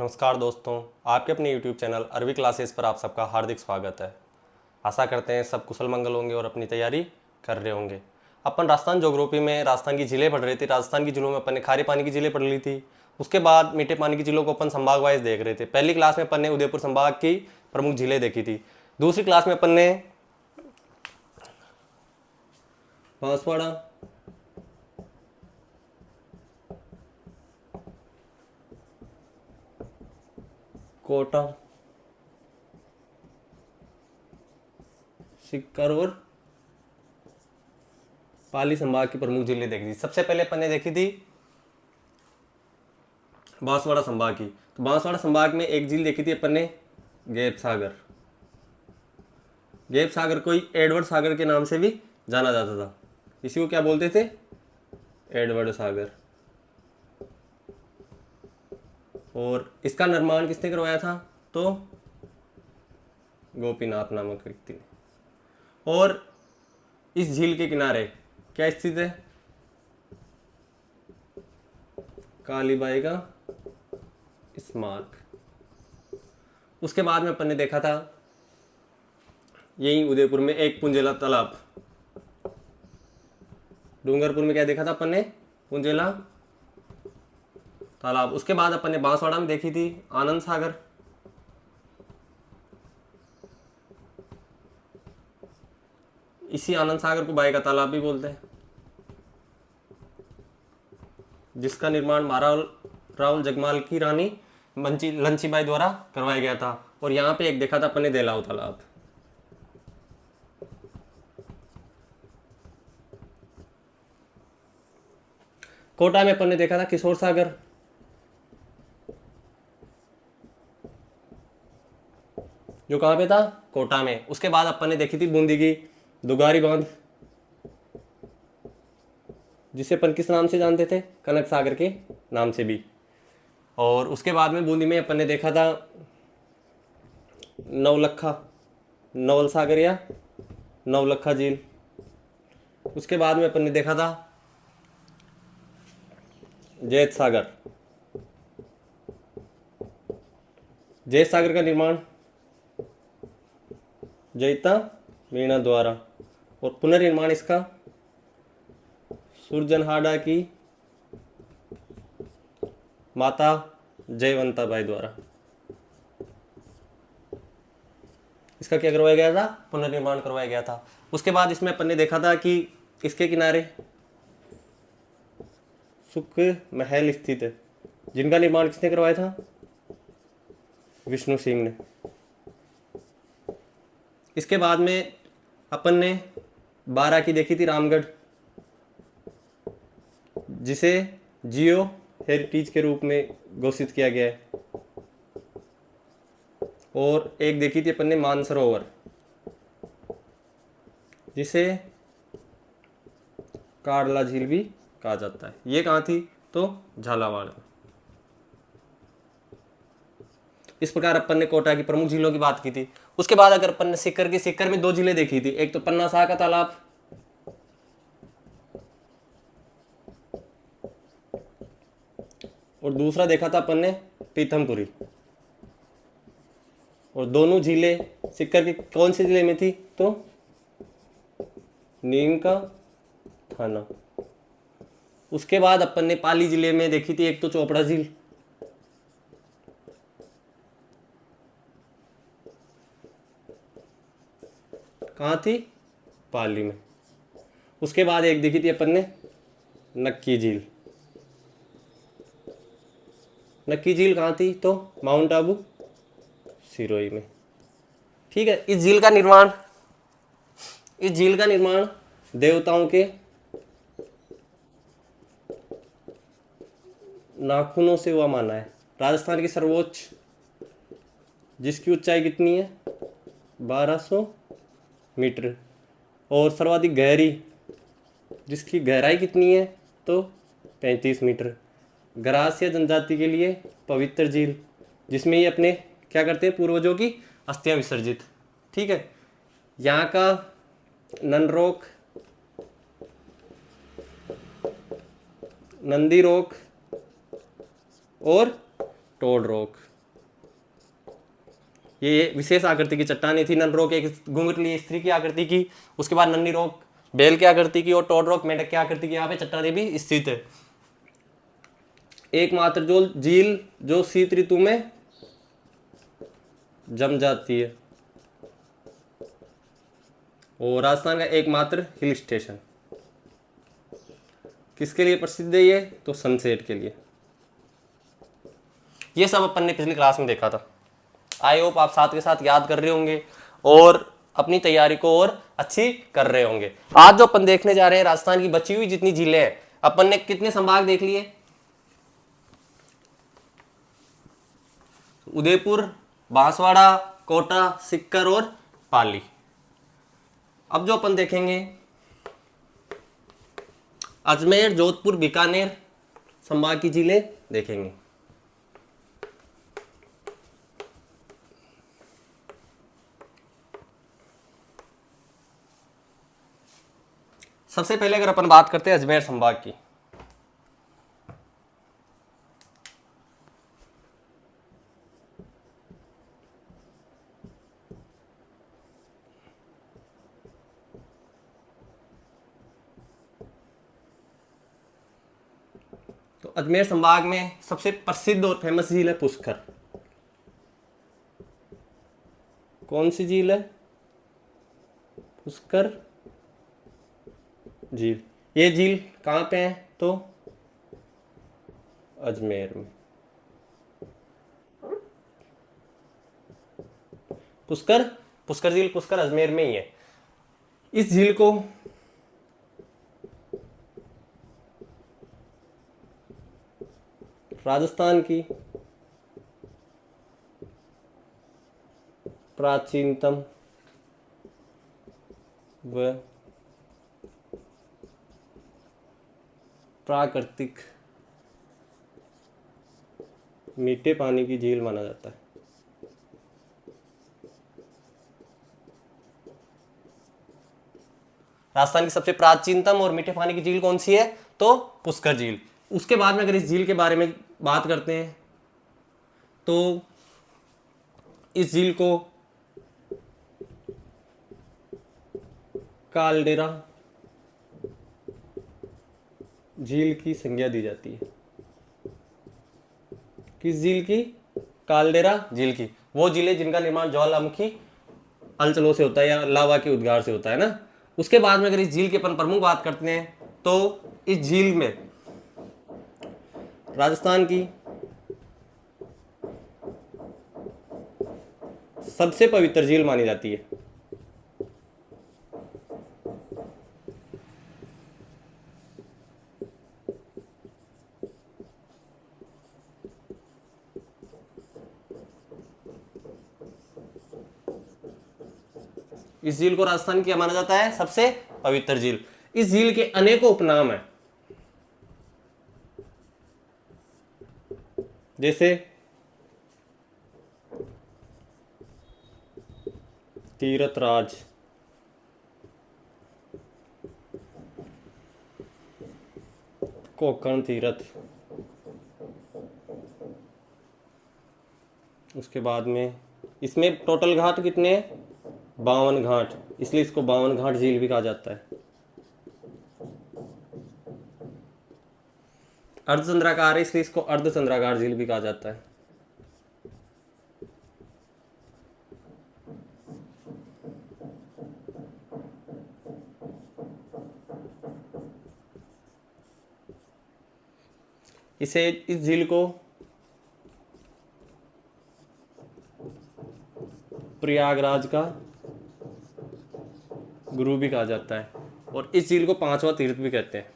नमस्कार दोस्तों, आपके अपने YouTube चैनल अरबी क्लासेस पर आप सबका हार्दिक स्वागत है। आशा करते हैं सब कुशल मंगल होंगे और अपनी तैयारी कर रहे होंगे। अपन राजस्थान ज्योग्राफी में राजस्थान की झीलें पढ़ रहे थे। राजस्थान की झीलों में अपन ने खारे पानी की झीलें पढ़ ली थी। उसके बाद मीठे पानी की झीलों को अपन संभाग वाइज देख रहे थे। पहली क्लास में अपन ने उदयपुर संभाग की प्रमुख झीलें देखी थी। दूसरी क्लास में अपन ने बांसवाड़ा, कोटा, सीकर और पाली संभाग की प्रमुख झीलें देखी थी। सबसे पहले अपन ने देखी थी बांसवाड़ा संभाग की। तो बांसवाड़ा संभाग में एक झील देखी थी अपन ने, गैप सागर। गैप सागर को ही एडवर्ड सागर के नाम से भी जाना जाता था। इसी को क्या बोलते थे? एडवर्ड सागर। और इसका निर्माण किसने करवाया था? तो गोपीनाथ नामक व्यक्ति ने। और इस झील के किनारे क्या स्थित है? कालीबाई का स्मारक। उसके बाद में अपन ने देखा था यही उदयपुर में एक पुंजेला तालाब। डूंगरपुर में क्या देखा था अपन ने? पुंजेला तालाब। उसके बाद अपन ने बांसवाड़ा में देखी थी आनंद सागर। इसी आनंद सागर को बाई का तालाब भी बोलते हैं, जिसका निर्माण महाराव राव जगमाल की रानी लंचीबाई द्वारा करवाया गया था। और यहाँ पे एक देखा था अपन ने देलाव तालाब। कोटा में अपन ने देखा था किशोर सागर। जो कहाँ पे था? कोटा में। उसके बाद अपन ने देखी थी बूंदी की दुगारी बांध, जिसे अपन किस नाम से जानते थे? कनक सागर के नाम से भी। और उसके बाद में बूंदी में अपन ने देखा था नवलखा, नवल सागर या नवलखा झील। उसके बाद में अपन ने देखा था जैत सागर। जैत सागर का निर्माण जयता मीणा द्वारा और पुनर्निर्माण इसका सुरजनहाड़ा की माता जयवंताबाई द्वारा। इसका क्या करवाया गया था? पुनर्निर्माण करवाया गया था। उसके बाद इसमें अपन ने देखा था कि इसके किनारे सुख महल स्थित है, जिनका निर्माण किसने करवाया था? विष्णु सिंह ने। इसके बाद में अपन ने 12 की देखी थी रामगढ़, जिसे जियो हेरिटेज के रूप में घोषित किया गया है। और एक देखी थी अपन ने मानसरोवर, जिसे कार्ला झील भी कहा जाता है। ये कहाँ थी? तो झालावाड़ में। इस प्रकार अपन ने कोटा की प्रमुख झीलों की बात की थी। उसके बाद अगर अपन ने सीकर में 2 झीलें देखी थी। एक तो पन्ना शाह का तालाब और दूसरा देखा था अपन ने पीथमपुरी। और दोनों झीलें सीकर की कौन सी जिले में थी? तो नीम का थाना। उसके बाद अपन ने पाली जिले में देखी थी एक तो चोपड़ा झील, कहाँ थी? पाली में। उसके बाद एक देखी थी अपन ने नक्की झील। नक्की झील कहाँ थी? तो माउंट आबू सिरोही में। ठीक है। इस झील का निर्माण देवताओं के नाखूनों से हुआ माना है। राजस्थान की सर्वोच्च, जिसकी ऊंचाई कितनी है? 1200 मीटर। और सर्वाधिक गहरी, जिसकी गहराई कितनी है? तो 35 मीटर। ग्रास्य जनजाति के लिए पवित्र झील, जिसमें ये अपने क्या करते हैं? पूर्वजों की अस्थियां विसर्जित। ठीक है। यहाँ का ननरोक, नंदी रोक और टोड रोक, ये विशेष आकृति की चट्टानी थी। नन रॉक एक घुंघटली स्त्री की आकृति की, उसके बाद नन्ही रॉक बैल की आकृति की, और टॉड रॉक मेंढक की आकृति की यहाँ पे चट्टानी भी स्थित है। एकमात्र जो झील जो शीत ऋतु में जम जाती है, और राजस्थान का एकमात्र हिल स्टेशन किसके लिए प्रसिद्ध है ये, तो सनसेट के लिए। ये सब अपन ने पिछली क्लास में देखा था। आई होप आप साथ के साथ याद कर रहे होंगे और अपनी तैयारी को और अच्छी कर रहे होंगे। आज जो अपन देखने जा रहे हैं राजस्थान की बची हुई जितनी झीलें हैं, अपन ने कितने संभाग देख लिए, उदयपुर, बांसवाड़ा, कोटा, सिक्कर और पाली। अब जो अपन देखेंगे अजमेर, जोधपुर, बीकानेर संभाग की झीलें देखेंगे। सबसे पहले अगर अपन बात करते हैं अजमेर संभाग की, तो अजमेर संभाग में सबसे प्रसिद्ध और फेमस झील है पुष्कर। कौन सी झील है, पुष्कर झील। ये झील कहाँ पे है, तो अजमेर में। पुष्कर पुष्कर झील पुष्कर अजमेर में ही है। इस झील को राजस्थान की प्राचीनतम व प्राकृतिक मीठे पानी की झील माना जाता है। राजस्थान की सबसे प्राचीनतम और मीठे पानी की झील कौन सी है, तो पुष्कर झील। उसके बाद में अगर इस झील के बारे में बात करते हैं तो इस झील को कालडेरा झील की संज्ञा दी जाती है। किस झील की, कालडेरा झील की। वो झीलें जिनका निर्माण ज्वालामुखी अंचलों से होता है या लावा के उद्गार से होता है ना। उसके बाद में अगर इस झील की अपन प्रमुख बात करते हैं तो इस झील में राजस्थान की सबसे पवित्र झील मानी जाती है। इस झील को राजस्थान की क्या माना जाता है, सबसे पवित्र झील। इस झील के अनेकों उपनाम हैं, जैसे तीर्थराज, कोकण तीर्थ, उसके बाद में इसमें टोटल घाट कितने हैं, 52 घाट, इसलिए इसको 52 घाट झील भी कहा जाता है। अर्धचंद्राकार है इसलिए इसको अर्धचंद्राकार झील भी कहा जाता है। इस झील को प्रयागराज का गुरु भी कहा जाता है, और इस झील को 5वां तीर्थ भी कहते हैं।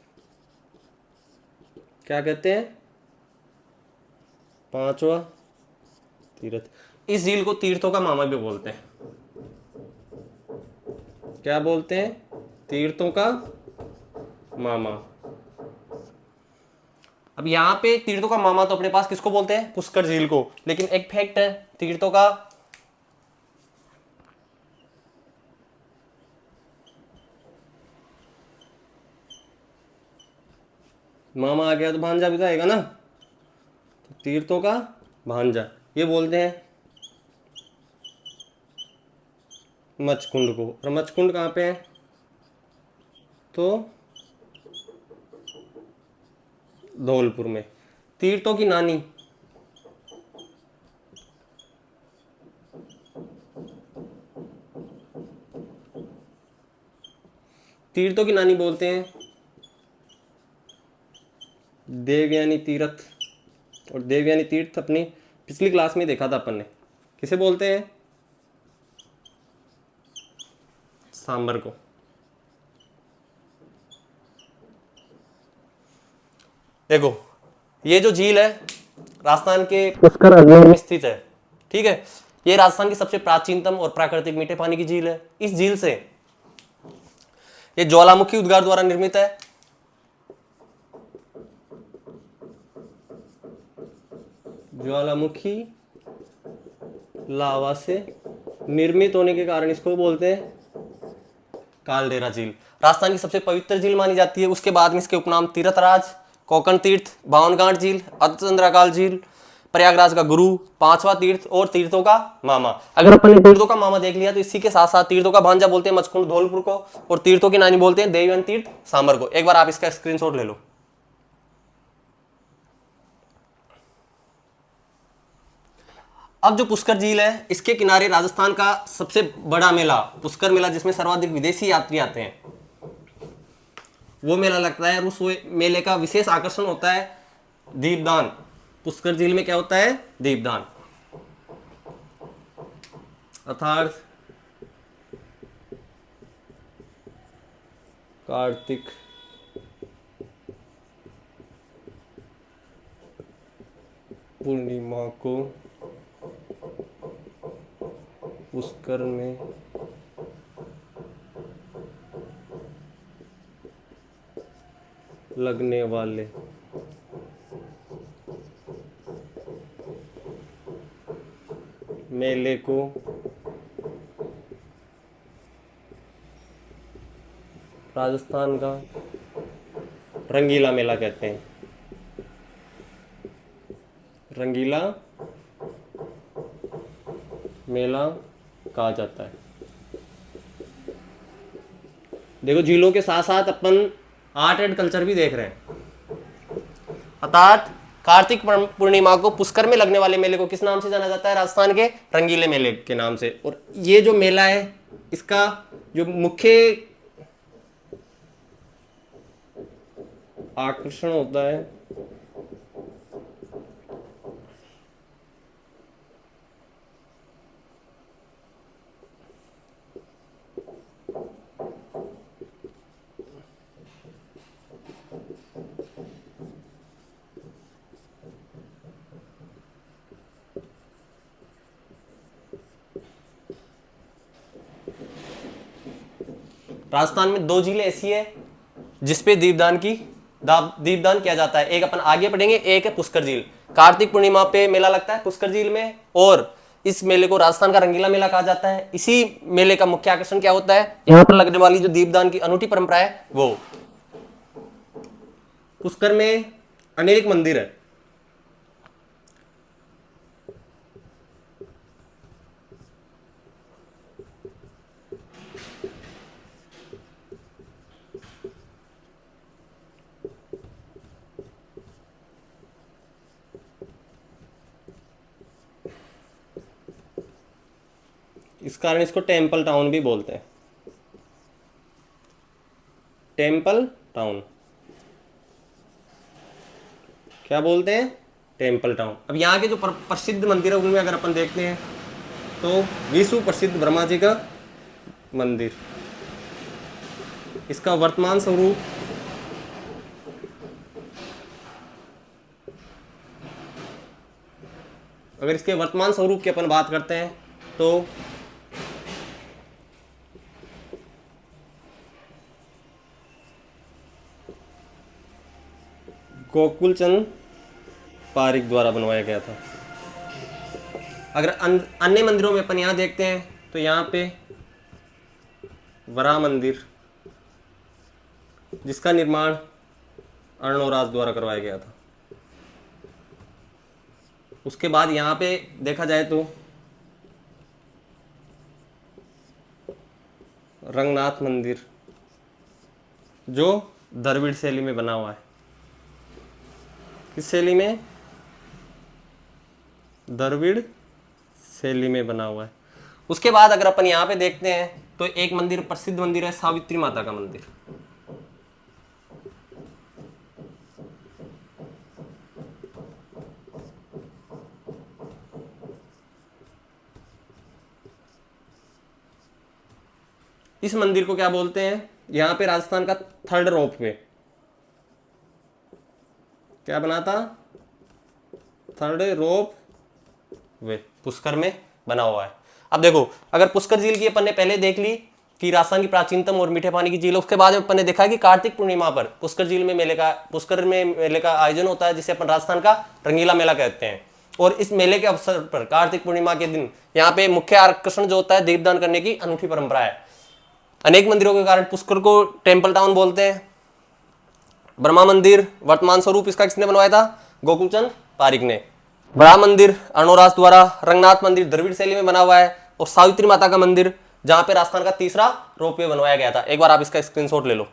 क्या कहते हैं, 5वां तीर्थ। इस झील को तीर्थों का मामा भी बोलते हैं। क्या बोलते हैं, तीर्थों का मामा। अब यहाँ पे तीर्थों का मामा तो अपने पास किसको बोलते हैं, पुष्कर झील को। लेकिन एक फैक्ट है, तीर्थों का मामा आ गया तो भांजा भी तो आएगा ना, तो तीर्थों का भांजा ये बोलते हैं। मचकुंड को। और मचकुंड कहाँ पे है? तो धौलपुर में। तीर्थों की नानी, तीर्थों की नानी बोलते हैं देवयानी तीर्थ। और देवयानी तीर्थ अपनी पिछली क्लास में देखा था अपन ने, किसे बोलते हैं? सांबर को। देखो ये जो झील है राजस्थान के पुष्कर अजमेर में स्थित है, ठीक है। ये राजस्थान की सबसे प्राचीनतम और प्राकृतिक मीठे पानी की झील है। इस झील से ये ज्वालामुखी उद्गार द्वारा निर्मित है। ज्वालामुखी लावा से निर्मित होने के कारण इसको बोलते हैं कालडेरा झील। राजस्थान की सबसे पवित्र झील मानी जाती है। उसके बाद में इसके उपनाम तीर्थराज, कोकण तीर्थ, बावनगांठ झील, अर्धचंद्राकाल झील, प्रयागराज का गुरु, पांचवा तीर्थ और तीर्थों का मामा। अगर अपन ने तीर्थों का मामा देख लिया तो इसी के साथ साथ तीर्थों का भांजा बोलते हैं मचकुंड धौलपुर को, और तीर्थों की नानी बोलते हैं देवयानी तीर्थ सांबर को। एक बार आप इसका स्क्रीनशॉट ले लो। अब जो पुष्कर झील है इसके किनारे राजस्थान का सबसे बड़ा मेला पुष्कर मेला, जिसमें सर्वाधिक विदेशी यात्री आते हैं, वो मेला लगता है। और उस मेले का विशेष आकर्षण होता है दीपदान। पुष्कर झील में क्या होता है? दीपदान, अर्थात कार्तिक पूर्णिमा को पुष्कर में लगने वाले मेले को राजस्थान का रंगीला मेला कहते हैं। रंगीला मेला कहा जाता है। देखो झीलों के साथ साथ अपन आर्ट एंड कल्चर भी देख रहे हैं। अर्थात कार्तिक पूर्णिमा को पुष्कर में लगने वाले मेले को किस नाम से जाना जाता है? राजस्थान के रंगीले मेले के नाम से। और ये जो मेला है इसका जो मुख्य आकर्षण होता है राजस्थान में दो झीलें ऐसी है जिसपे दीपदान किया जाता है। एक अपन आगे पढ़ेंगे, एक है पुष्कर झील। कार्तिक पूर्णिमा पे मेला लगता है पुष्कर झील में, और इस मेले को राजस्थान का रंगीला मेला कहा जाता है। इसी मेले का मुख्य आकर्षण क्या होता है? यहाँ पर लगने वाली जो दीपदान की अनूठी परंपरा है वो। पुष्कर में अनेक मंदिर है। इस कारण इसको टेम्पल टाउन भी बोलते हैं। टेम्पल टाउन क्या बोलते हैं? Temple town. अब यहाँ के जो प्रसिद्ध मंदिर है उनमें अगर अपन देखते हैं तो विश्व प्रसिद्ध ब्रह्मा जी का मंदिर, इसका वर्तमान स्वरूप अगर इसके वर्तमान स्वरूप की अपन बात करते हैं तो गोकुलचंद पारिक द्वारा बनवाया गया था। अगर अन्य मंदिरों में अपन यहाँ देखते हैं तो यहाँ पे वराह मंदिर, जिसका निर्माण अर्णोराज द्वारा करवाया गया था। उसके बाद यहाँ पे देखा जाए तो रंगनाथ मंदिर जो द्रविड़ शैली में बना हुआ है। किस शैली में? द्रविड़ शैली में बना हुआ है। उसके बाद अगर अपन यहाँ पे देखते हैं तो एक मंदिर, प्रसिद्ध मंदिर है सावित्री माता का मंदिर। इस मंदिर को क्या बोलते हैं? यहाँ पे राजस्थान का थर्ड रोप वे क्या बना था? थर्ड रोप वे पुष्कर में बना हुआ है। अब देखो, अगर पुष्कर झील की अपन ने पहले देख ली कि राजस्थान की प्राचीनतम और मीठे पानी की झील है, उसके बाद अपन ने देखा कि कार्तिक पूर्णिमा पर पुष्कर झील में पुष्कर में मेले का आयोजन होता है, जिसे अपन राजस्थान का रंगीला मेला कहते हैं। और इस मेले के अवसर पर कार्तिक पूर्णिमा के दिन यहाँ पे मुख्य आकर्षण जो होता है दीपदान करने की अनूठी परंपरा है। अनेक मंदिरों के कारण पुष्कर को टेम्पल टाउन बोलते हैं। ब्रह्मा मंदिर वर्तमान स्वरूप इसका किसने बनवाया था? गोकुलचंद पारिक ने। बड़ा मंदिर अर्णोराज द्वारा, रंगनाथ मंदिर द्रविड़ शैली में बना हुआ है, और सावित्री माता का मंदिर जहां पे राजस्थान का तीसरा रोपवे बनवाया गया था। एक बार आप इसका स्क्रीनशॉट ले लो।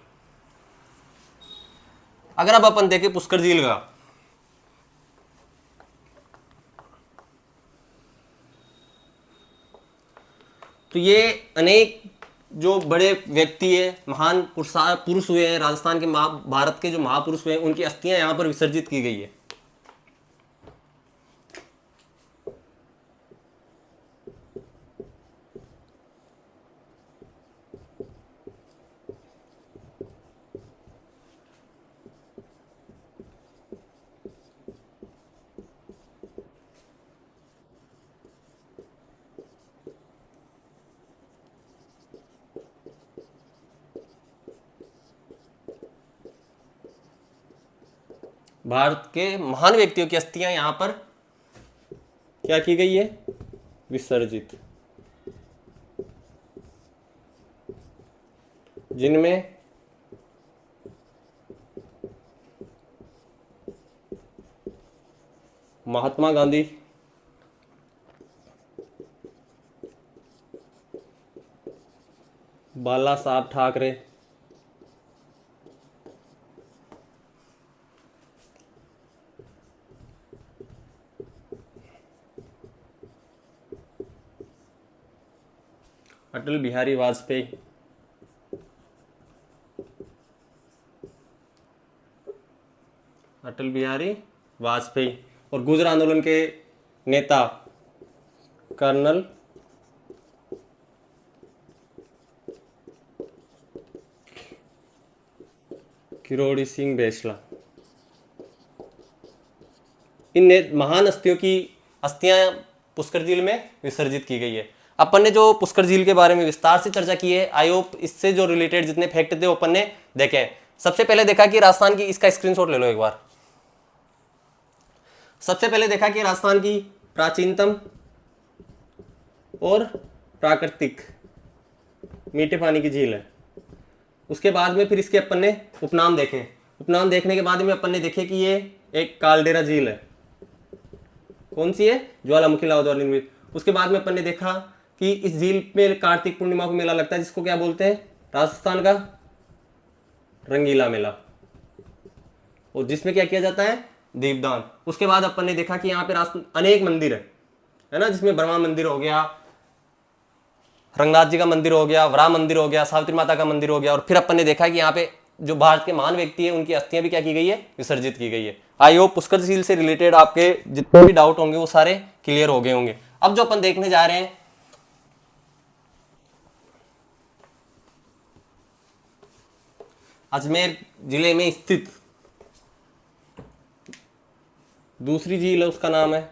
अगर अब अपन देखें पुष्कर झील का, तो ये अनेक जो बड़े व्यक्ति है, महान पुरुष हुए हैं राजस्थान के, भारत के जो महापुरुष हुए हैं, उनकी अस्थियां यहां पर विसर्जित की गई है। भारत के महान व्यक्तियों की अस्थियां यहां पर क्या की गई है? विसर्जित, जिनमें महात्मा गांधी, बाला साहब ठाकरे, अटल बिहारी वाजपेयी, अटल बिहारी वाजपेयी, और गुजर आंदोलन के नेता कर्नल किरोड़ी सिंह बैसला। इन महान हस्तियों की अस्थियां पुष्कर झील में विसर्जित की गई है। अपन ने जो पुष्कर झील के बारे में विस्तार से चर्चा की है, आई होप इससे जो रिलेटेड जितने फैक्ट थे अपन ने देखे हैं। सबसे पहले देखा कि राजस्थान की, इसका स्क्रीनशॉट ले लो एक बार। सबसे पहले देखा कि राजस्थान की प्राचीनतम और प्राकृतिक मीठे पानी की झील है। उसके बाद में फिर इसके अपन ने उपनाम देखे। उपनाम देखने के बाद में अपन ने देखे कि ये एक कालडेरा झील है। कौन सी है? ज्वालामुखी लावा द्वारा निर्मित। उसके बाद में अपन ने देखा कि इस झील में कार्तिक पूर्णिमा को मेला लगता है, जिसको क्या बोलते हैं? राजस्थान का रंगीला मेला, और जिसमें क्या किया जाता है? दीपदान। उसके बाद अपन ने देखा कि यहाँ पे अनेक मंदिर है ना, जिसमें ब्रह्मा मंदिर हो गया, रंगनाथ जी का मंदिर हो गया, वरा मंदिर हो गया, सावित्री माता का मंदिर हो गया, और फिर अपन ने देखा कि यहाँ पे जो भारत के महान व्यक्ति है उनकी अस्थियां भी क्या की गई है? विसर्जित की गई है। आई होप पुष्कर झील से रिलेटेड आपके जितने भी डाउट होंगे वो सारे क्लियर हो गए होंगे। अब जो अपन देखने जा रहे हैं, अजमेर जिले में स्थित दूसरी झील है, उसका नाम है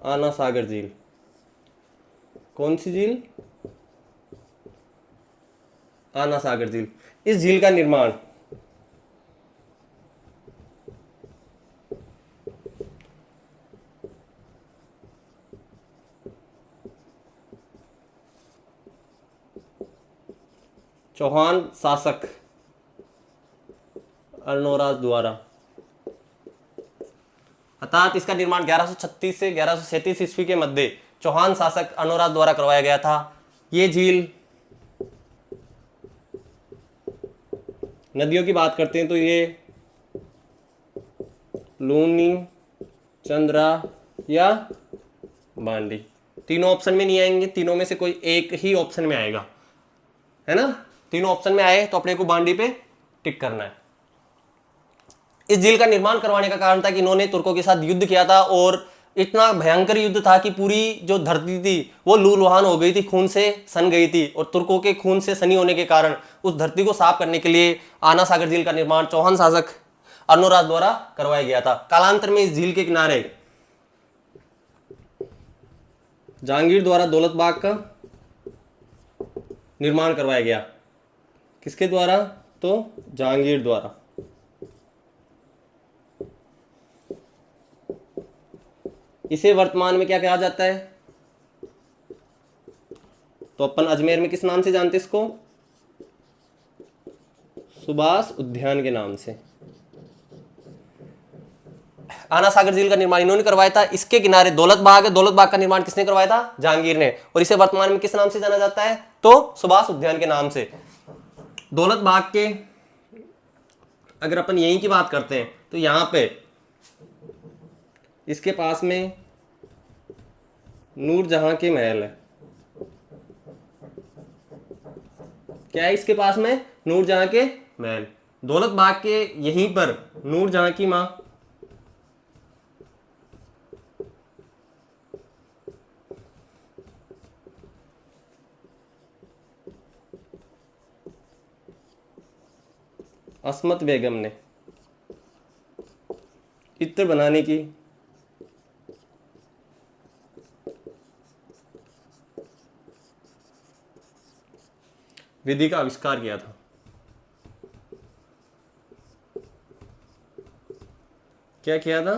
आना सागर झील। कौन सी झील? आना सागर झील। इस झील का निर्माण चौहान शासक अर्णोराज द्वारा, अर्थात इसका निर्माण 1136 से 1137 ईस्वी के मध्य चौहान शासक अनुराग द्वारा करवाया गया था। ये झील, नदियों की बात करते हैं तो ये लूनी, चंद्रा या बांडी, तीनों ऑप्शन में नहीं आएंगे, तीनों में से कोई एक ही ऑप्शन में आएगा, है ना। तीनों ऑप्शन में आए तो अपने को बांडी पे टिक करना है। इस झील का निर्माण करवाने का कारण था कि इन्होंने तुर्कों के साथ युद्ध किया था और इतना भयंकर युद्ध था कि पूरी जो धरती थी वो लूलुहान हो गई थी, खून से सन गई थी, और तुर्कों के खून से सनी होने के कारण उस धरती को साफ करने के लिए आना सागर झील का निर्माण चौहान शासक अर्णोराज द्वारा करवाया गया था। कालांतर में इस झील के किनारे जहांगीर द्वारा दौलत बाग का निर्माण करवाया गया। किसके द्वारा? तो जहांगीर द्वारा। इसे वर्तमान में क्या कहा जाता है? तो अपन अजमेर में किस नाम से जानते इसको? सुभाष उद्यान के नाम से। आना सागर झील का निर्माण इन्होंने करवाया था। इसके किनारे दौलत बाग है, दौलत बाग का निर्माण किसने करवाया था? जहांगीर ने। और इसे वर्तमान में किस नाम से जाना जाता है? तो सुभाष उद्यान के नाम से। दौलत बाग के अगर अपन यहीं की बात करते हैं तो यहां पे इसके पास में नूरजहां के महल है। क्या है इसके पास में? नूरजहां के महल। दौलत बाग के यहीं पर नूरजहां की मां अस्मत बेगम ने इत्र बनाने की विधि का आविष्कार किया था। क्या किया था?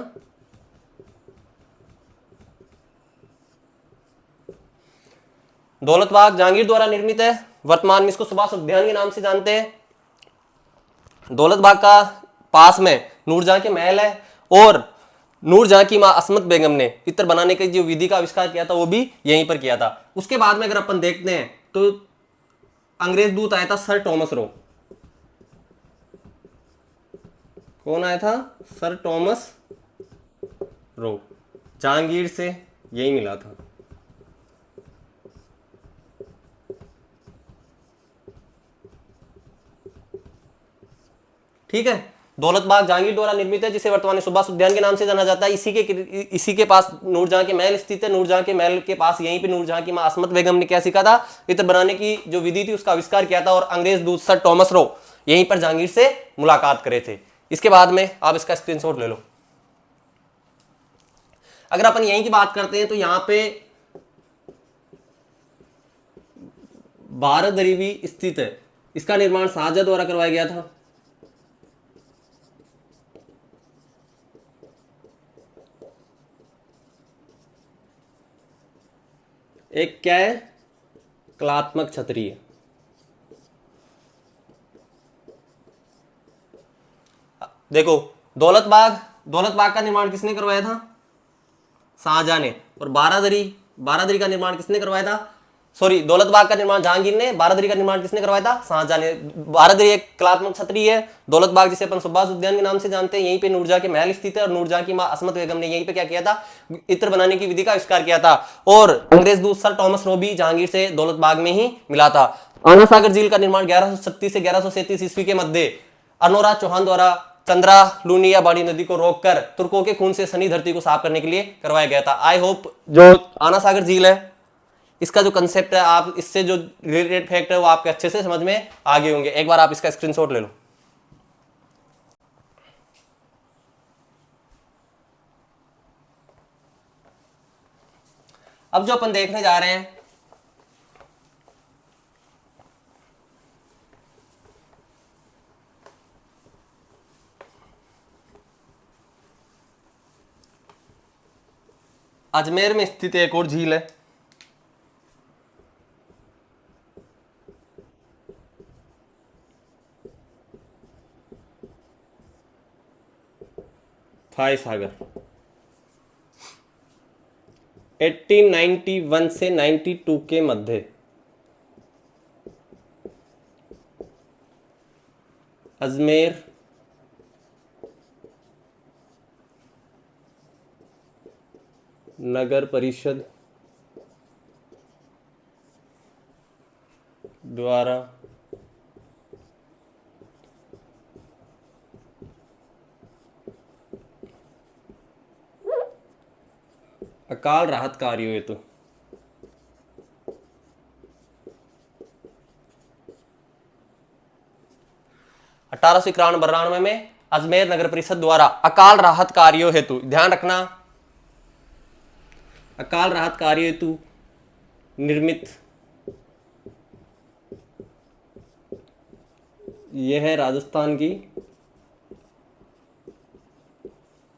दौलत बाग जहांगीर द्वारा निर्मित है, वर्तमान में इसको सुभाष उद्यान के नाम से जानते हैं। दौलत बाग का पास में नूरजहां के महल है और नूरजहां की मां अस्मत बेगम ने इत्र बनाने की जो विधि का आविष्कार किया था वो भी यहीं पर किया था। उसके बाद में अगर अपन देखते हैं तो अंग्रेज दूत आया था सर टॉमस रो। कौन आया था? Sir Thomas Roe. जहांगीर से यही मिला था। ठीक है। दौलत बाग जहांगीर द्वारा निर्मित है, जिसे वर्तमान में सुभाष उद्यान के नाम से जाना जाता है। इसी के पास नूरजहां के महल स्थित है। नूरजहां के महल के पास यहीं पे नूरजहां की मां अस्मत बेगम ने क्या सीखा था? इत्र बनाने की जो विधि थी उसका आविष्कार किया था। और अंग्रेज दूत सर टॉमस रो यहीं पर जहांगीर से मुलाकात करे थे। इसके बाद में आप इसका स्क्रीनशॉट ले लो। अगर अपन यहीं की बात करते हैं तो यहां पे बारादरी भी स्थित है। इसका निर्माण शाहजहां द्वारा करवाया गया था। एक क्या है? कलात्मक छतरी है। देखो, दौलत बाग का निर्माण किसने करवाया था? शाहजहां ने। और बारादरी का निर्माण किसने करवाया था? सॉरी, दौलत बाग का निर्माण जहांगीर ने, बारादरी का निर्माण किसने करवाया था? शाहजहां ने। बारादरी एक कलात्मक छतरी है। दौलत बाग जिसे अपन सुभाष उद्यान के नाम से जानते हैं, यहीं पे नूरजहां के महल स्थित है। और नूरजहां की मां अस्मत बेगम ने यहीं पे क्या किया था? इत्र बनाने की विधि का आविष्कार किया था। और अंग्रेज दूत सर टॉमस रो भी जहांगीर से दौलत बाग में ही मिला था। आना सागर झील का निर्माण 1136 से 1137 ईस्वी के मध्य अर्णोराज चौहान द्वारा चंद्रा, लूनी या बाड़ी नदी को रोककर तुर्कों के खून से सनी धरती को साफ करने के लिए करवाया गया था। आई होप जो आना सागर झील है इसका जो कंसेप्ट है, आप इससे जो रिलेटेड फैक्ट है वो आपके अच्छे से समझ में आ गए होंगे। एक बार आप इसका स्क्रीनशॉट ले लो। अब जो अपन देखने जा रहे हैं अजमेर में स्थित एक और झील है। फाय सागर। 1891 से 92 के मध्य अजमेर नगर परिषद द्वारा अकाल राहत कार्यों हेतु 1891 में अजमेर नगर परिषद द्वारा अकाल राहत कार्यों हेतु, ध्यान रखना, अकाल राहत कार्य हेतु निर्मित यह है राजस्थान की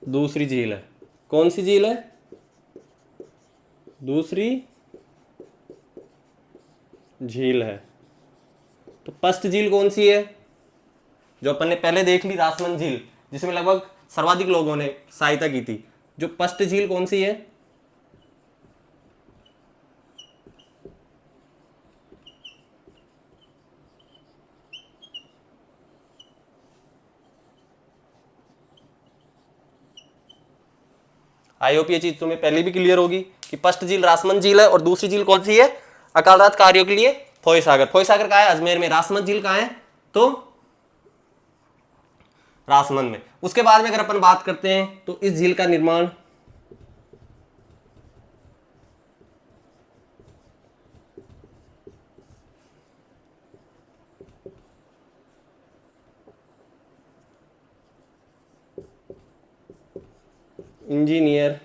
दूसरी झील है। कौन सी झील है? दूसरी झील है। तो फर्स्ट झील कौन सी है? जो अपन ने पहले देख ली, रासमंद झील, जिसमें लगभग सर्वाधिक लोगों ने सहायता की थी। जो फर्स्ट झील कौन सी है? आई होप ये चीज तुम्हें पहले भी क्लियर होगी कि फर्स्ट झील रासमंद झील है और दूसरी झील कौन सी है अकाल राहत कार्यों के लिए? फोय सागर। फोय सागर कहाँ है? अजमेर में। रासमंद झील कहाँ है? तो रासमंद में। उसके बाद में अगर अपन बात करते हैं तो इस झील का निर्माण इंजीनियर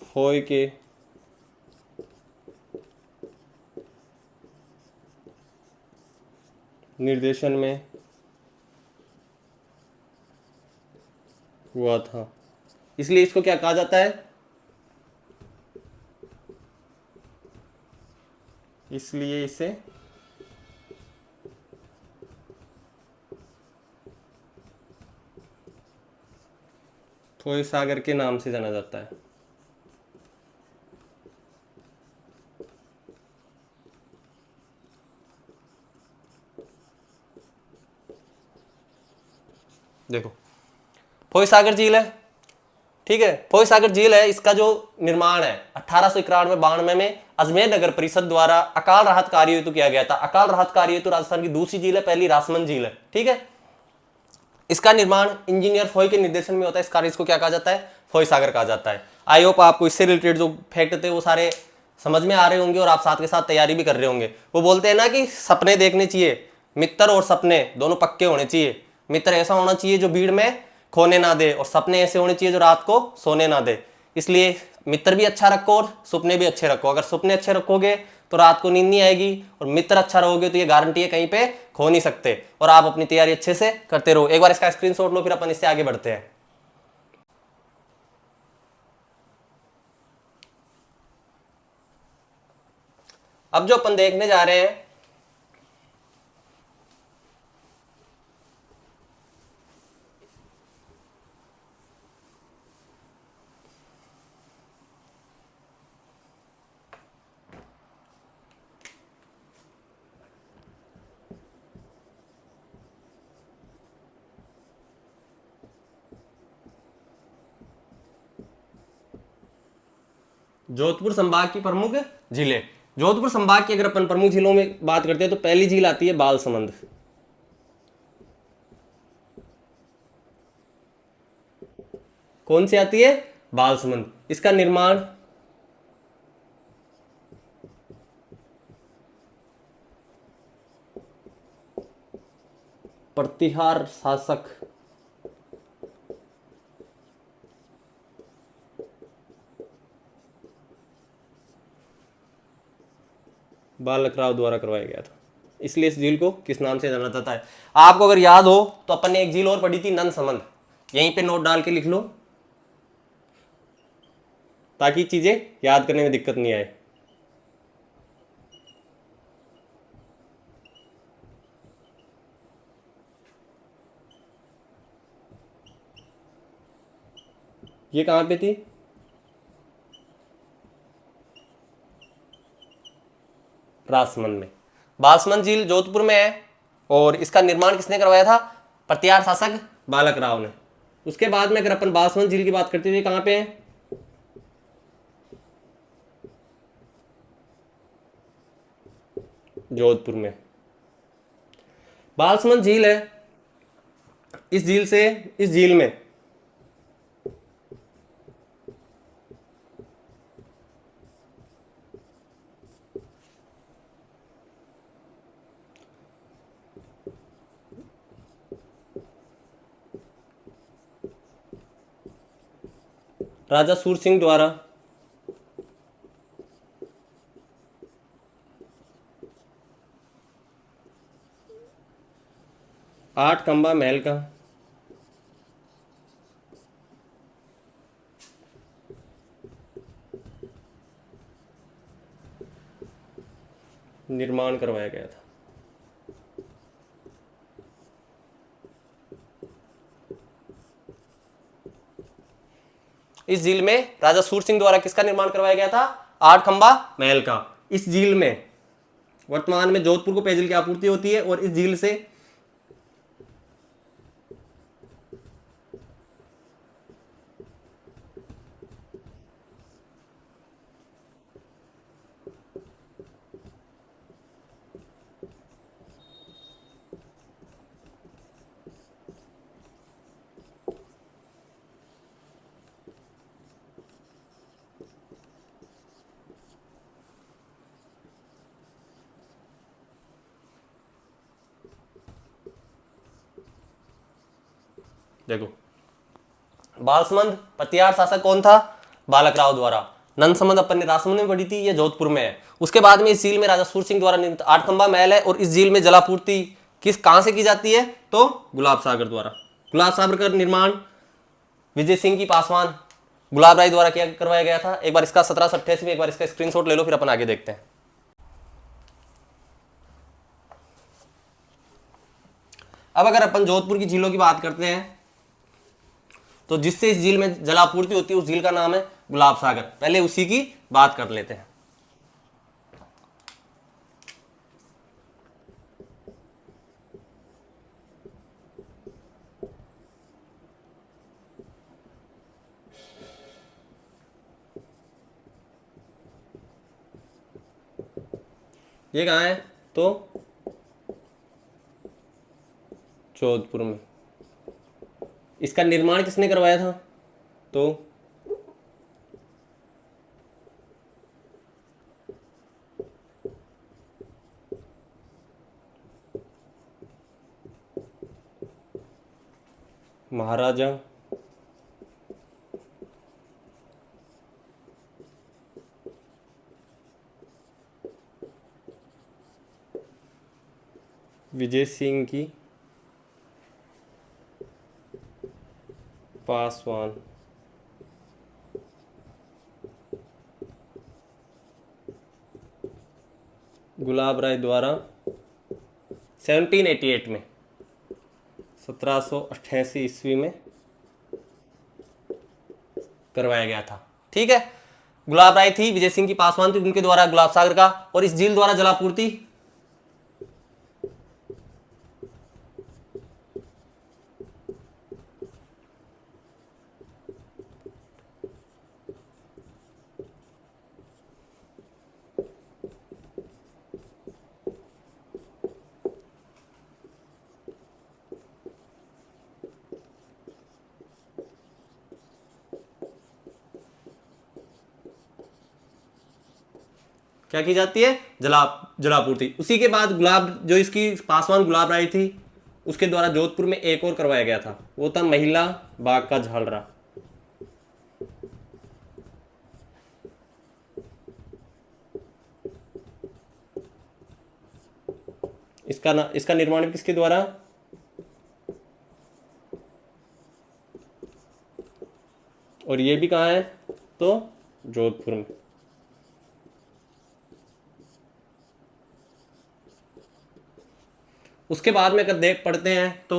फोय के निर्देशन में हुआ था, इसलिए इसको क्या कहा जाता है? इसलिए इसे फोय सागर के नाम से जाना जाता है। देखो, फोय सागर झील है, ठीक है, फोय सागर झील है। इसका जो निर्माण है 1891-92 में अजमेर नगर परिषद द्वारा अकाल राहत कार्य हेतु किया गया था। अकाल राहत कार्य हेतु राजस्थान की दूसरी झील है, पहली रासमंद झील है, ठीक है। इसका निर्माण इंजीनियर फोय के निर्देशन में होता है, इस कार्य इसको क्या कहा जाता है? फोय सागर कहा जाता है। आई होप आपको इससे रिलेटेड जो फैक्ट थे वो सारे समझ में आ रहे होंगे और आप साथ के साथ तैयारी भी कर रहे होंगे। वो बोलते हैं ना कि सपने देखने चाहिए, मित्र और सपने दोनों पक्के होने चाहिए। मित्र ऐसा होना चाहिए जो भीड़ में खोने ना दे, और सपने ऐसे होने चाहिए जो रात को सोने ना दे। इसलिए मित्र भी अच्छा रखो और सपने भी अच्छे रखो। अगर सपने अच्छे रखोगे तो रात को नींद नहीं आएगी, और मित्र अच्छा रहोगे तो ये गारंटी है कहीं पे खो नहीं सकते, और आप अपनी तैयारी अच्छे से करते रहो। एक बार इसका स्क्रीनशॉट लो, फिर अपन इससे आगे बढ़ते हैं। अब जो अपन देखने जा रहे हैं जोधपुर संभाग की प्रमुख झीलें। जोधपुर संभाग की अगर अपन प्रमुख झीलों में बात करते हैं तो पहली झील आती है बालसमंद। कौन सी आती है? बालसमंद। इसका निर्माण प्रतिहार शासक बालक राव द्वारा करवाया गया था, इसलिए इस झील को किस नाम से जाना जाता है? आपको अगर याद हो तो अपन ने एक झील और पढ़ी थी, नंदसमंद। यहीं पे नोट डाल के लिख लो ताकि चीजें याद करने में दिक्कत नहीं आए। ये कहां पे थी? राजसमंद में। बालसमंद झील जोधपुर में है और इसका निर्माण किसने करवाया था? प्रतिहार शासक बालक राव ने। उसके बाद में अगर अपन बालसमंद झील की बात करते थे, कहां पे है? जोधपुर में। बालसमंद झील है, इस झील में राजा सूर सिंह द्वारा 8 खंबा महल का निर्माण करवाया गया था। इस झील में राजा सूर सिंह द्वारा किसका निर्माण करवाया गया था? 8 खंबा महल का। इस झील में वर्तमान में जोधपुर को पेयजल की आपूर्ति होती है और इस झील से देखो, बालसमंद प्रतिहार शासक कौन था? बालक राव द्वारा। नंदसमंद अपन ने राजसमंद में पढ़ी थी, ये जोधपुर में है। उसके बाद में इस झील में राजा सूर सिंह द्वारा निर्मित 8 खंबा महल है और इस झील में जलापूर्ति कहां से की जाती है? तो गुलाब सागर द्वारा। गुलाब सागर का निर्माण विजय सिंह की पासवान गुलाब राय द्वारा क्या करवाया गया था? एक बार इसका 1788 में एक बार इसका स्क्रीनशॉट ले लो, फिर अपन आगे देखते हैं। अब अगर अपन जोधपुर की झीलों की बात करते हैं तो जिससे इस झील में जलापूर्ति होती है उस झील का नाम है गुलाब सागर। पहले उसी की बात कर लेते हैं। ये कहां है? तो जोधपुर में। इसका निर्माण किसने करवाया था? तो महाराजा विजय सिंह की पासवान गुलाब राय द्वारा 1788 में 1788 ईस्वी में करवाया गया था। ठीक है, गुलाब राय थी, विजय सिंह की पासवान थी, उनके द्वारा गुलाब सागर का। और इस झील द्वारा जलापूर्ति क्या की जाती है? जलापूर्ति। उसी के बाद जो इसकी पासवान गुलाब राय थी उसके द्वारा जोधपुर में एक और करवाया गया था, वो था महिला बाग का झालरा। इसका निर्माण भी किसके द्वारा? और ये भी कहाँ है? तो जोधपुर में। उसके बाद में अगर देख पढ़ते हैं तो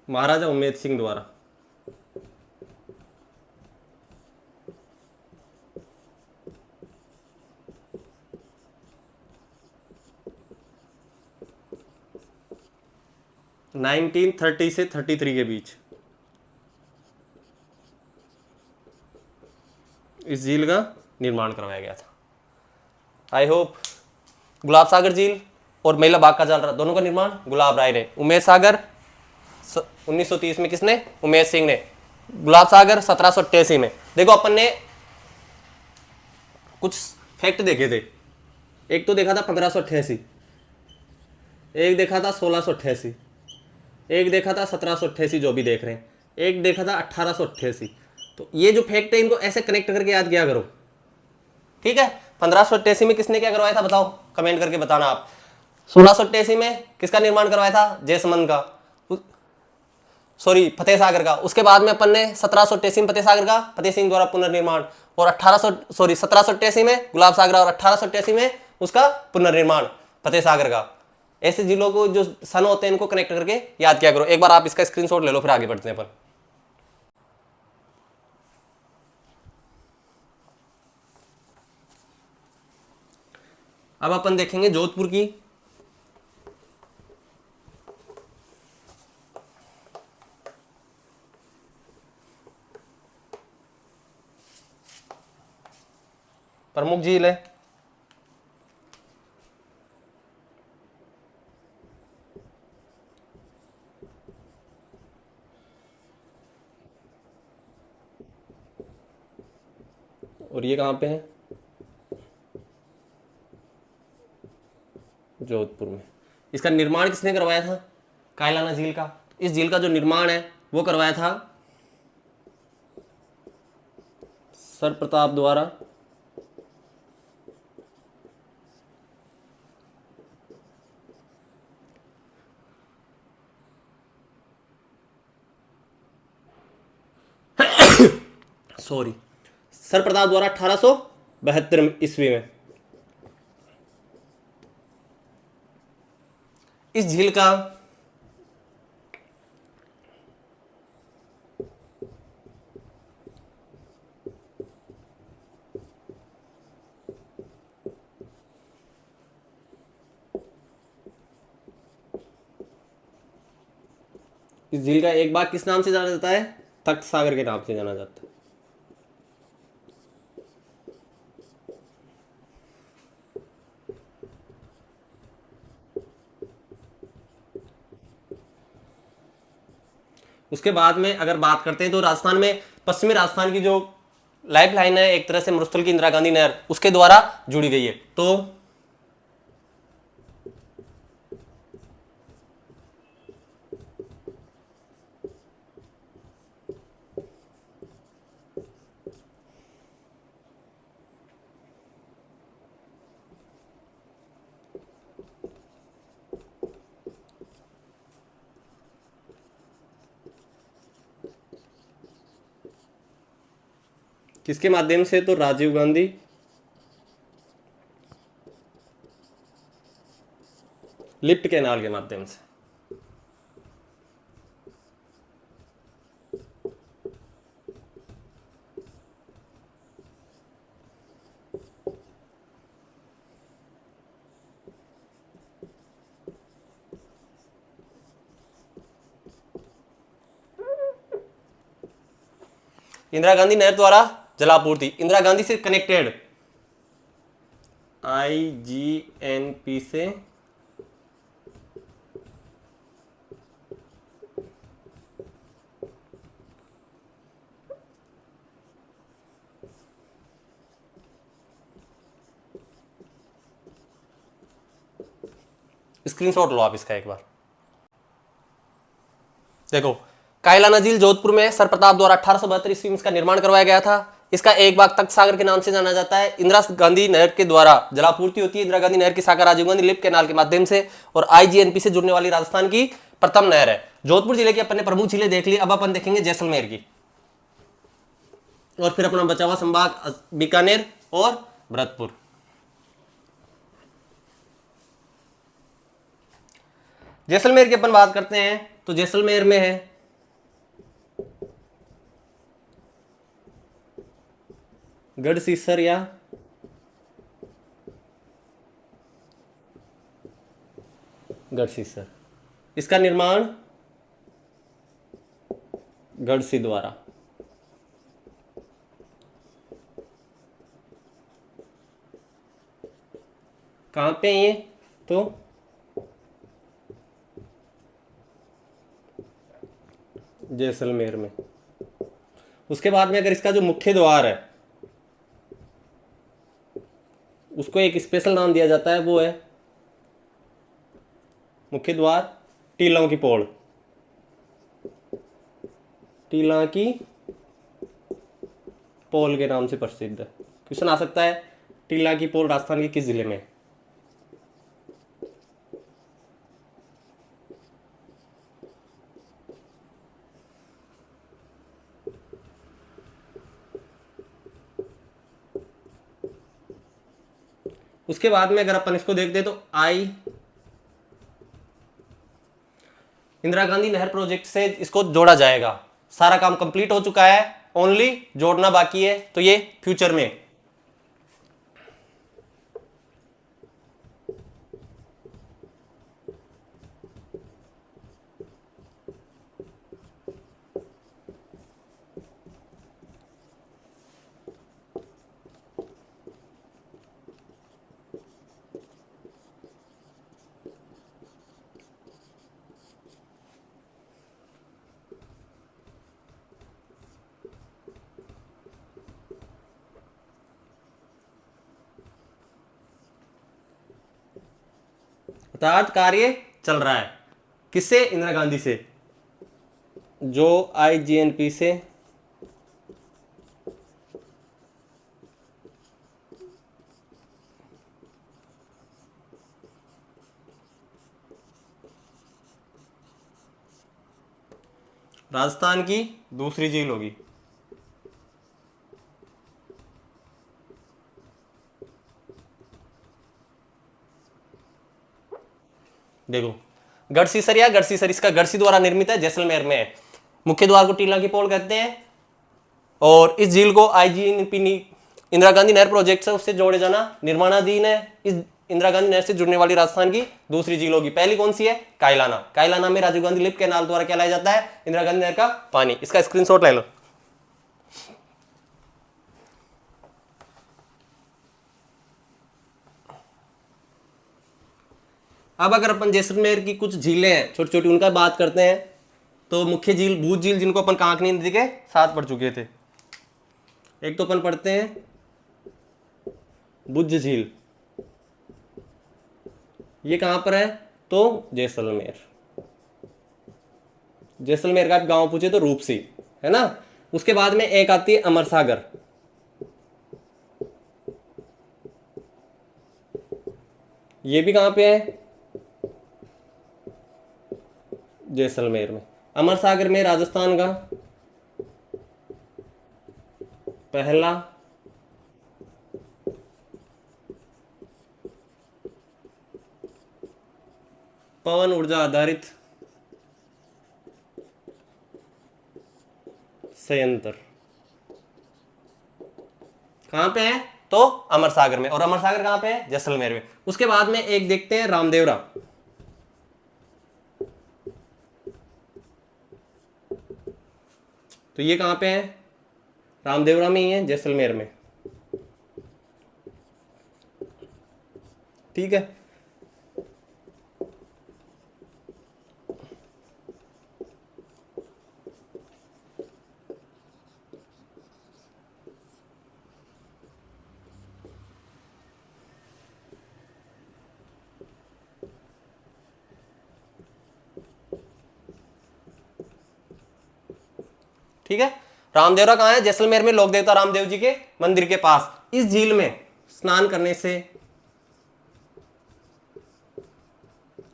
महाराजा उमेद सिंह द्वारा। नाइनटीन 30 से 33 के बीच इस झील का निर्माण करवाया गया था। आई होप गुलाब सागर झील और मेला बाग का जाल दोनों का निर्माण गुलाब राय ने। उमेद सागर 1930 में किसने? उमेद सिंह ने। गुलाब सागर 1788 में। देखो अपन ने कुछ फैक्ट देखे थे। एक तो देखा था 1588, एक देखा था 1688, एक देखा था 1788 जो भी देख रहे हैं, एक देखा था 1888। तो ये जो फैक्ट है इनको ऐसे कनेक्ट करके याद किया करो, ठीक है। 1588 में किसने क्या करवाया था बताओ, कमेंट करके बताना आप। 1688 में किसका निर्माण करवाया था? जयसमंद का, सॉरी फतेह सागर का। उसके बाद में अपन ने 1788 में फतेह सागर का फतेह सिंह द्वारा पुनर्निर्माण, और 1788 में गुलाब सागर, और 1888 में उसका पुनर्निर्माण फतेह सागर का। ऐसे जिलों को जो सन होते हैं इनको कनेक्ट करके याद किया करो। एक बार आप इसका स्क्रीनशॉट ले लो, फिर आगे बढ़ते हैं अपन। अब अपन देखेंगे जोधपुर की प्रमुख झील है। और ये कहाँ पे है? जोधपुर में। इसका निर्माण किसने करवाया था? कायलाना झील का। इस झील का जो निर्माण है वो करवाया था सर प्रताप द्वारा। सॉरी, सर प्रताप द्वारा 1872 ईस्वी में। इस झील का एक बाग किस नाम से जाना जाता है? तख्त सागर के नाम से जाना जाता है। उसके बाद में अगर बात करते हैं तो राजस्थान में पश्चिमी राजस्थान की जो लाइफ लाइन है एक तरह से मरुस्थल की इंदिरा गांधी नहर उसके द्वारा जुड़ी गई है। तो किसके माध्यम से? तो राजीव गांधी लिफ्ट कैनाल के माध्यम से। इंदिरा गांधी नहर द्वारा जलापूर्ति, इंदिरा गांधी से कनेक्टेड IGNP से स्क्रीनशॉट लो आप इसका एक बार। देखो कायलाना झील जोधपुर में सर प्रताप द्वारा 1872 ईस्वी में इसका निर्माण करवाया गया था। इसका एक भाग तख्त सागर के नाम से जाना जाता है। इंदिरा गांधी नहर के द्वारा जलापूर्ति होती है। इंदिरा गांधी नहर की शाखा राजीव गांधी लिफ्ट कैनाल के माध्यम से, और IGNP से जुड़ने वाली राजस्थान की प्रथम नहर है। जोधपुर जिले की अपन ने प्रमुख झीलें देख ली। अब अपन देखेंगे जैसलमेर की, और फिर अपना बचा हुआ संभाग बीकानेर और भरतपुर। जैसलमेर की अपन बात करते हैं तो जैसलमेर में है गढ़सीसर या गढ़सीसर, इसका निर्माण गढ़सी द्वारा। कहाँ पे है ये? तो जैसलमेर में। उसके बाद में अगर इसका जो मुख्य द्वार है उसको एक स्पेशल नाम दिया जाता है, वो है मुख्य द्वार टीलों की पोल। टीला की पोल के नाम से प्रसिद्ध है। क्वेश्चन आ सकता है टीला की पोल राजस्थान के किस जिले में? उसके बाद में अगर अपन इसको देखते तो इंदिरा गांधी नहर प्रोजेक्ट से इसको जोड़ा जाएगा। सारा काम कंप्लीट हो चुका है, ओनली जोड़ना बाकी है, तो ये फ्यूचर में। अर्थात कार्य चल रहा है किससे? इंदिरा गांधी से, जो आईजीएनपी से राजस्थान की दूसरी झील होगी। देखो गढ़सीसर या गढ़सीसर, इसका गढ़सी द्वारा निर्मित है, जैसलमेर में है। मुख्य द्वार को टीला की पोल कहते हैं और इस झील को आईजीएनपी इंदिरा गांधी नहर प्रोजेक्ट से उससे जोड़े जाना निर्माणाधीन है। इस इंदिरा गांधी नहर से जुड़ने वाली राजस्थान की दूसरी झील होगी। पहली कौन सी है? कायलाना। कायलाना में राजीव गांधी लिफ्ट कैनाल द्वारा क्या लाया जाता है? इंदिरा गांधी नहर का पानी। इसका स्क्रीनशॉट ले लो। अब अगर अपन जैसलमेर की कुछ झीलें हैं छोटी छोटी, उनका बात करते हैं, तो मुख्य झील भूज झील, जिनको अपन कांकनी नदी के साथ पढ़ चुके थे। एक तो अपन पढ़ते हैं बुद्ध झील, ये कहां पर है? तो जैसलमेर। जैसलमेर का गांव पूछे तो रूपसी है ना। उसके बाद में एक आती है अमर सागर, ये भी कहां पे है? जैसलमेर में। अमर सागर में राजस्थान का पहला पवन ऊर्जा आधारित संयंत्र कहां पे है? तो अमर सागर में। और अमर सागर कहां पे है? जैसलमेर में। उसके बाद में एक देखते हैं रामदेवरा, तो ये कहां पे है? रामदेवरा में ही है, जैसलमेर में। ठीक है। ठीक है। रामदेवरा कहां है? जैसलमेर में, लोक देवता रामदेव जी के मंदिर के पास। इस झील में स्नान करने से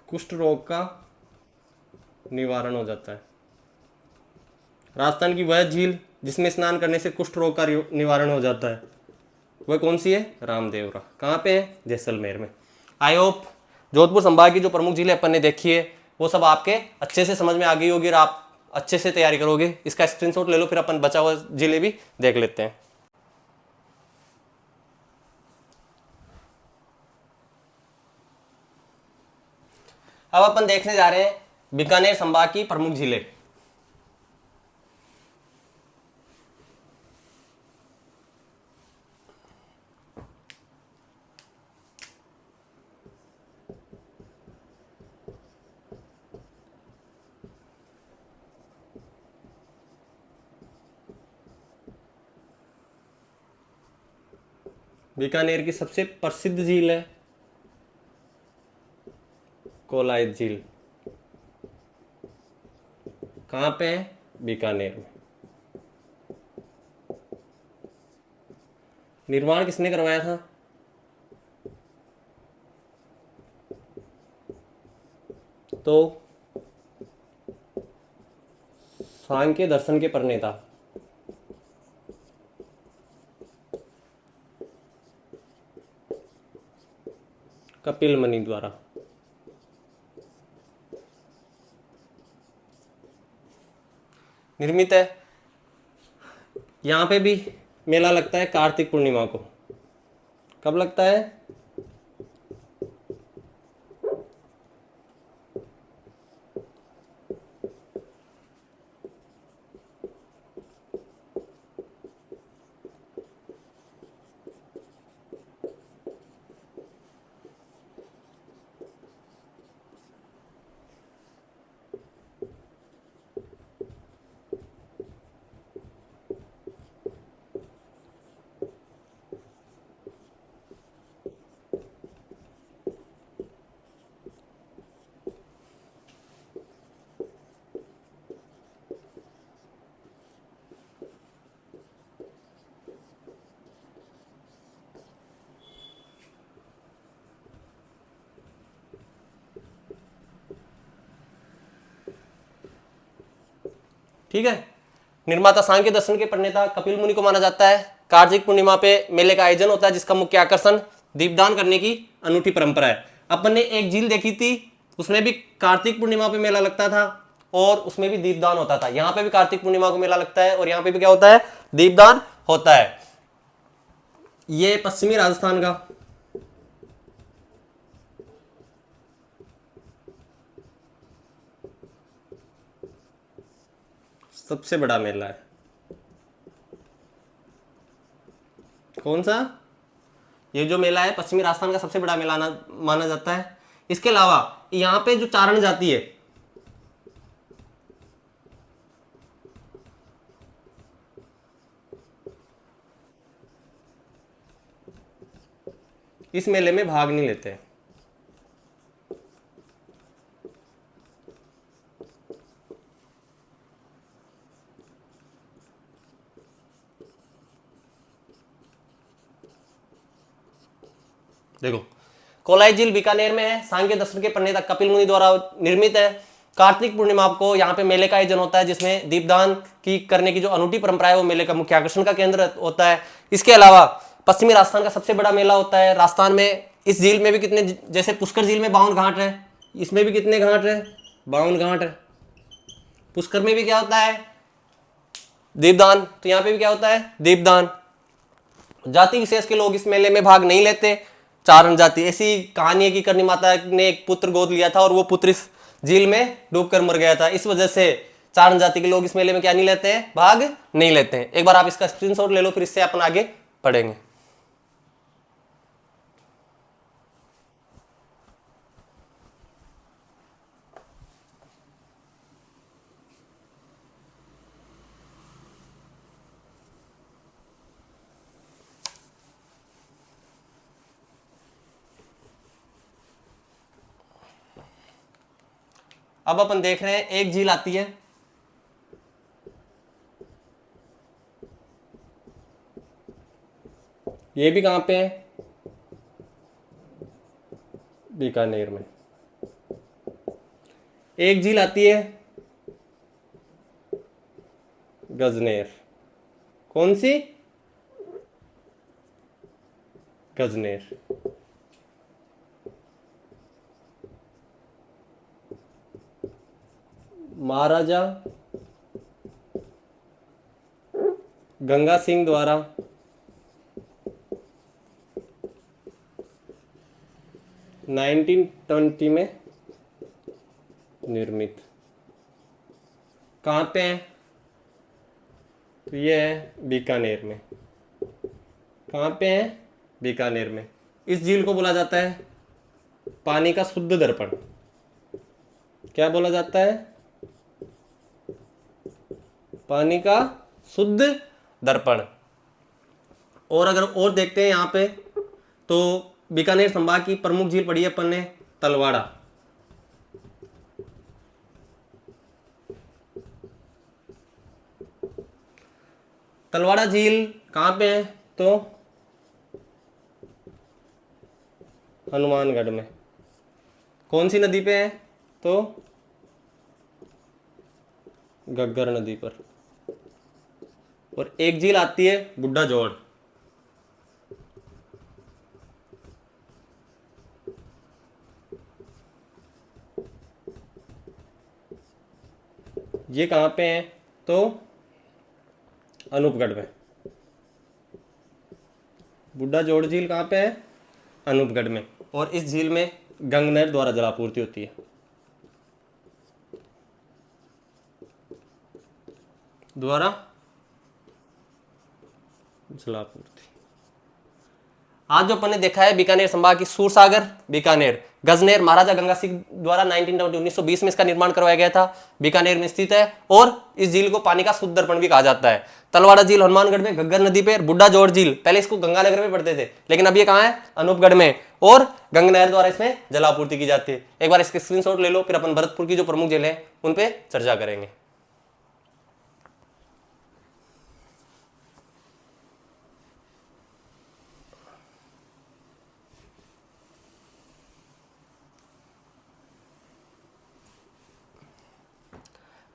कुष्ठ रोग का निवारण हो जाता है। राजस्थान की वह झील जिसमें स्नान करने से कुष्ठ रोग का निवारण हो जाता है, वह कौन सी है? रामदेवरा। कहां पे है? जैसलमेर में। आई होप जोधपुर संभाग की जो प्रमुख झीलें अपन ने देखी है वो सब आपके अच्छे से समझ में आ गई होगी और आप अच्छे से तैयारी करोगे। इसका स्क्रीनशॉट ले लो, फिर अपन बचा हुआ जिले भी देख लेते हैं। अब अपन देखने जा रहे हैं बीकानेर संभाग की प्रमुख झीलें। बीकानेर की सबसे प्रसिद्ध झील है कोलायत झील। कहाँ पे है? बीकानेर में। निर्माण किसने करवाया था? तो सांख्य दर्शन के प्रणेता कपिल मुनि द्वारा। निर्मित है। यहाँ पे भी मेला लगता है कार्तिक पूर्णिमा को। कब लगता है? ठीक है। निर्माता सांख्य दर्शन के प्रणेता कपिल मुनि को माना जाता है। कार्तिक पूर्णिमा पे मेले का आयोजन होता है जिसका मुख्य आकर्षण दीपदान करने की अनूठी परंपरा है। अपन ने एक झील देखी थी, उसमें भी कार्तिक पूर्णिमा पे मेला लगता था और उसमें भी दीपदान होता था। यहाँ पे भी कार्तिक पूर्णिमा को मेला लगता है और यहाँ पे भी क्या होता है? दीपदान होता है। ये पश्चिमी राजस्थान का सबसे बड़ा मेला है। कौन सा? ये जो मेला है पश्चिमी राजस्थान का सबसे बड़ा मेला माना जाता है। इसके अलावा यहाँ पे जो चारण जाति है, इस मेले में भाग नहीं लेते। देखो, कोलाई झील बीकानेर में है। सांख्य दर्शन के प्रणेता कपिल मुनि द्वारा निर्मित है। कार्तिक पूर्णिमा को यहाँ पे मेले का आयोजन होता है जिसमें दीपदान की करने की जो अनूठी परंपरा है वो मेले का मुख्य आकर्षण का केंद्र होता है। इसके अलावा पश्चिमी राजस्थान का सबसे बड़ा मेला होता है राजस्थान में। इस झील में भी कितने, जैसे पुष्कर झील में 52 घाट है, इसमें भी कितने घाट है? 52 घाट है। पुष्कर में भी क्या होता है? दीपदान। तो यहाँ पे भी क्या होता है? दीपदान। जाति विशेष के लोग इस मेले में भाग नहीं लेते। चारण जाति। ऐसी कहानी है कि करनी माता ने एक पुत्र गोद लिया था और वो पुत्र इस झील में डूबकर मर गया था। इस वजह से चारण जाति के लोग इस मेले में क्या नहीं लेते हैं? भाग नहीं लेते हैं। एक बार आप इसका स्क्रीनशॉट ले लो, फिर इससे अपन आगे पढ़ेंगे। अब अपन देख रहे हैं एक झील आती है ये भी कहां पे है? बीकानेर में। एक झील आती है गजनेर। कौन सी? गजनेर। महाराजा गंगा सिंह द्वारा 1920 में निर्मित। कहाँ पे है? तो ये है बीकानेर में। कहाँ पे है? बीकानेर में। इस झील को बोला जाता है पानी का शुद्ध दर्पण। क्या बोला जाता है? पानी का शुद्ध दर्पण। और अगर और देखते हैं यहाँ पे, तो बीकानेर संभाग की प्रमुख झील पड़ी है अपन ने तलवाड़ा। तलवाड़ा झील कहाँ पे है? तो हनुमानगढ़ में। कौन सी नदी पे है? तो घग्गर नदी पर। और एक झील आती है बुड्ढा जोड़। ये कहाँ पे है? तो अनूपगढ़ में। बुड्ढा जोड़ झील कहाँ पे है? अनूपगढ़ में। और इस झील में गंग नहर द्वारा जलापूर्ति होती है। द्वारा जलापूर्ति। आज जो अपन ने देखा है बीकानेर संभाग की सूरसागर, बीकानेर, गजनेर महाराजा गंगा सिंह द्वारा 1920 में इसका निर्माण करवाया गया था, बीकानेर में स्थित है। और इस झील को पानी का शुद्ध दर्पण भी कहा जाता है। तलवाड़ा झील हनुमानगढ़ में, घग्गर नदी पे। बुड्ढा जोड़ झील पहले इसको गंगानगर में पढ़ते थे, लेकिन अब ये कहाँ है? अनूपगढ़ में। और गंग नहर द्वारा इसमें जलापूर्ति की जाती है। एक बार इसके स्क्रीनशॉट ले लो, फिर अपन भरतपुर की जो प्रमुख झील है उन पे चर्चा करेंगे।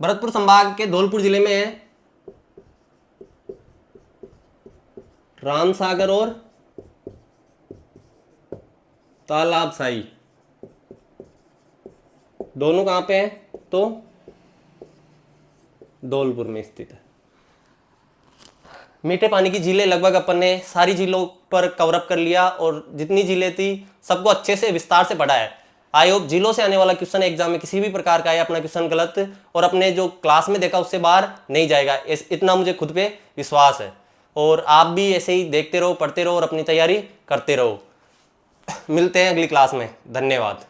भरतपुर संभाग के धौलपुर जिले में है रामसागर और तालाबसाई। दोनों कहां पे हैं? तो धौलपुर में स्थित है। मीठे पानी की झीलें लगभग अपन ने सारी झीलों पर कवरअप कर लिया, और जितनी झीलें थी सबको अच्छे से विस्तार से पढ़ा है। आई होप झीलों से आने वाला क्वेश्चन एग्जाम में किसी भी प्रकार का है अपना क्वेश्चन गलत और अपने जो क्लास में देखा उससे बाहर नहीं जाएगा, इतना मुझे खुद पे विश्वास है। और आप भी ऐसे ही देखते रहो, पढ़ते रहो और अपनी तैयारी करते रहो। मिलते हैं अगली क्लास में। धन्यवाद।